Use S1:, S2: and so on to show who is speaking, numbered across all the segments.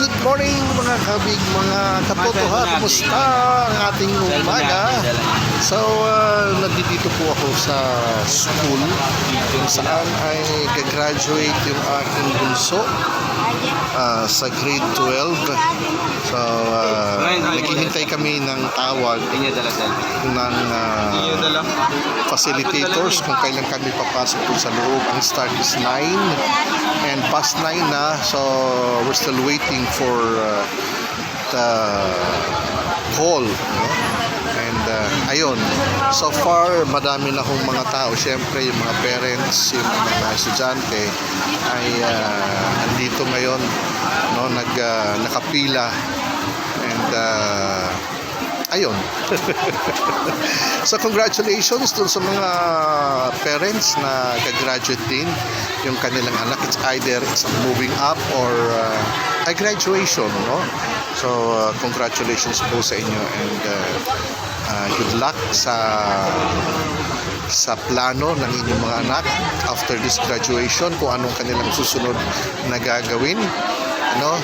S1: good morning mga kabig, mga katotoha. Kumusta ang ating umaga? So, nandito po ako sa school kung saan ay gagraduate yung aking bunso sa grade 12. So, naghihintay kami ng tawag ng facilitators kung kailan kami papasok po sa loob. Ang start is 9 and past 9 na. So, we're still waiting for the call, no? And ayun, so far madami na akong mga tao. Siyempre yung mga parents, yung mga estudyante ay andito ngayon, no? Nakapila and ayun. So congratulations dun sa mga parents na gagraduate din yung kanilang anak. It's either it's moving up or a graduation, no? So congratulations po sa inyo and good luck sa plano ng inyong mga anak after this graduation, kung anong kanilang susunod na gagawin, ano.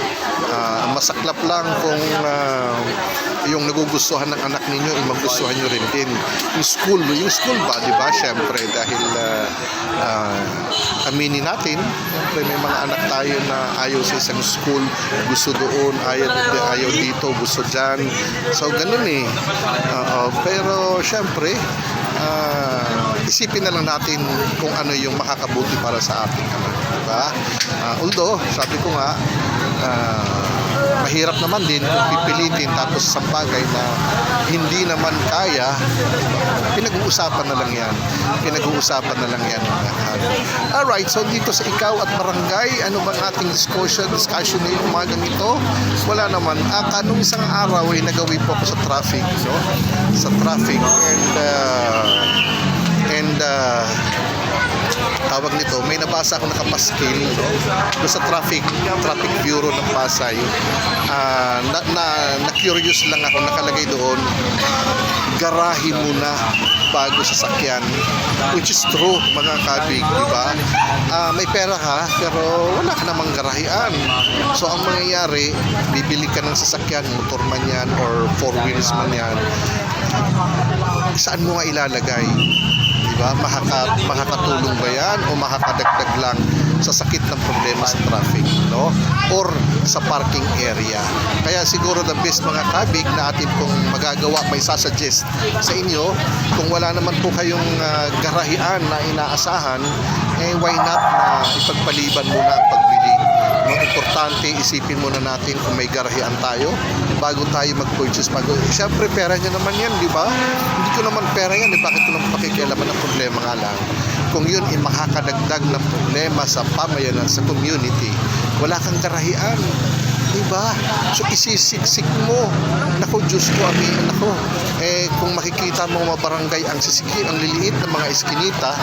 S1: Masaklap lang kung yung nagugustuhan ng anak ninyo ay magustuhan nyo rin din yung school ba, di ba? Syempre dahil aminin natin, syempre may mga anak tayo na ayaw sa isang school, gusto doon, ayaw dito, gusto dyan. So ganun eh. Pero syempre isipin na lang natin kung ano yung makakabuti para sa ating anak, diba? Although sabi ko nga, mahirap naman din kung pipilitin tapos sa bagay na hindi naman kaya, pinag-uusapan na lang yan. Alright, so dito sa Ikaw at Barangay, ano bang ating discussion ngayong umagang ito? Wala naman. Kanong isang araw ay nagawi po ako sa traffic, no? Sa traffic and tawag nito, may nabasa ako nakapaskil, no? Doon sa traffic bureau ng Pasay. Na-curious lang ako, nakalagay doon, garahe muna bago sasakyan, which is true mga kabig, di ba? May pera ka pero wala ka namang garahean. So ang mangyayari, bibili ka ng sasakyan, motor man yan or four wheels man yan, saan mo nga ilalagay? Diba? Makakatulong ba yan o makakadagdag lang sa sakit ng problema sa traffic, no? Or sa parking area. Kaya siguro the best mga kabig na atin pong magagawa, may sasuggest sa inyo, kung wala naman po kayong garahean na inaasahan, why not na ipagpaliban muna ang pagbili. Importante, isipin muna natin kung may garahean tayo bago tayo mag-purchase. Siyempre, pera niya naman yan, di ba? Hindi ko naman pera yan, bakit ko naman pakikialaman ng problema nga lang? Kung yun ay makakadagdag ng problema sa pamayanan, sa community, wala kang garahean, di ba? So, isisiksik mo. Naku, Diyos ko, ako. Kung makikita mo mga barangay, ang sisikin, ang liliit ng mga eskinita,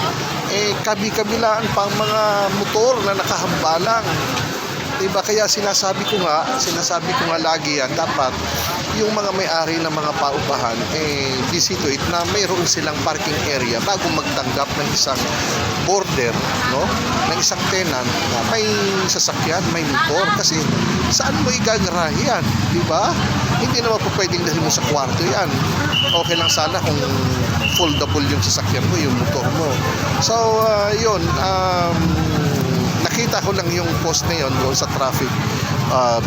S1: kabi-kabilaan pa ang mga motor na nakahambalang. Diba? Kaya sinasabi ko nga lagi yan, dapat yung mga may-ari ng mga paupahan disituate na mayroon silang parking area bago magtanggap ng isang border, no? Ng isang tenant na may sasakyan, may motor, kasi saan mo igagarahe yan, diba? Hindi naman po pwedeng dahil mo sa kwarto yan. Okay lang sana kung foldable yung sasakyan mo, yung motor mo. So yun, nakita ko lang yung post na yun doon sa traffic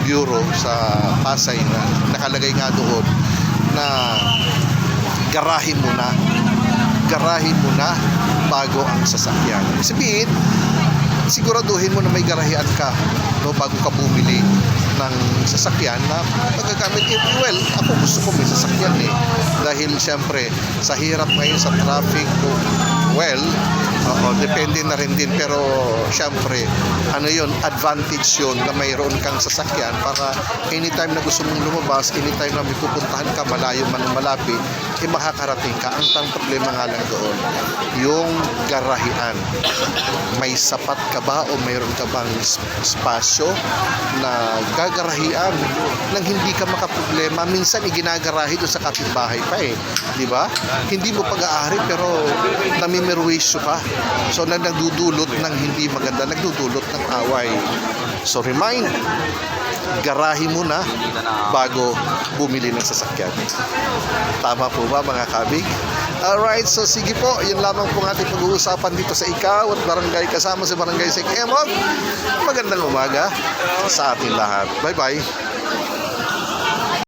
S1: bureau sa Pasay na nakalagay nga doon na garahe muna bago ang sasakyan. Sabihin, siguraduhin mo na may garahean ka, no, bago ka bumili ng sasakyan na magagamit. Well, ako gusto ko may sasakyan dahil siyempre sa hirap ngayon sa traffic, well, depende na rin din, pero syempre ano yun, advantage yun na mayroon kang sasakyan para anytime na gusto mong lumabas, anytime na may pupuntahan ka, malayo man o malapit, makakarating ka. Ang problema nga lang doon, yung garahean. May sapat ka ba o mayroon ka bang espasyo na gagarahean nang hindi ka makaproblema? Minsan iginagarahe doon sa kapitbahay pa di ba? Hindi mo pag-aari pero namimerwisyo ka. So nagdudulot ng hindi maganda, nagdudulot ng away. So remind garahe muna bago bumili ng sasakyan. Tama po ba mga kabig? Alright, so sige po, yun lamang po ang ating pag-uusapan dito sa Ikaw at Barangay kasama sa Barangay Sek Emog. Magandang umaga sa ating lahat. Bye-bye.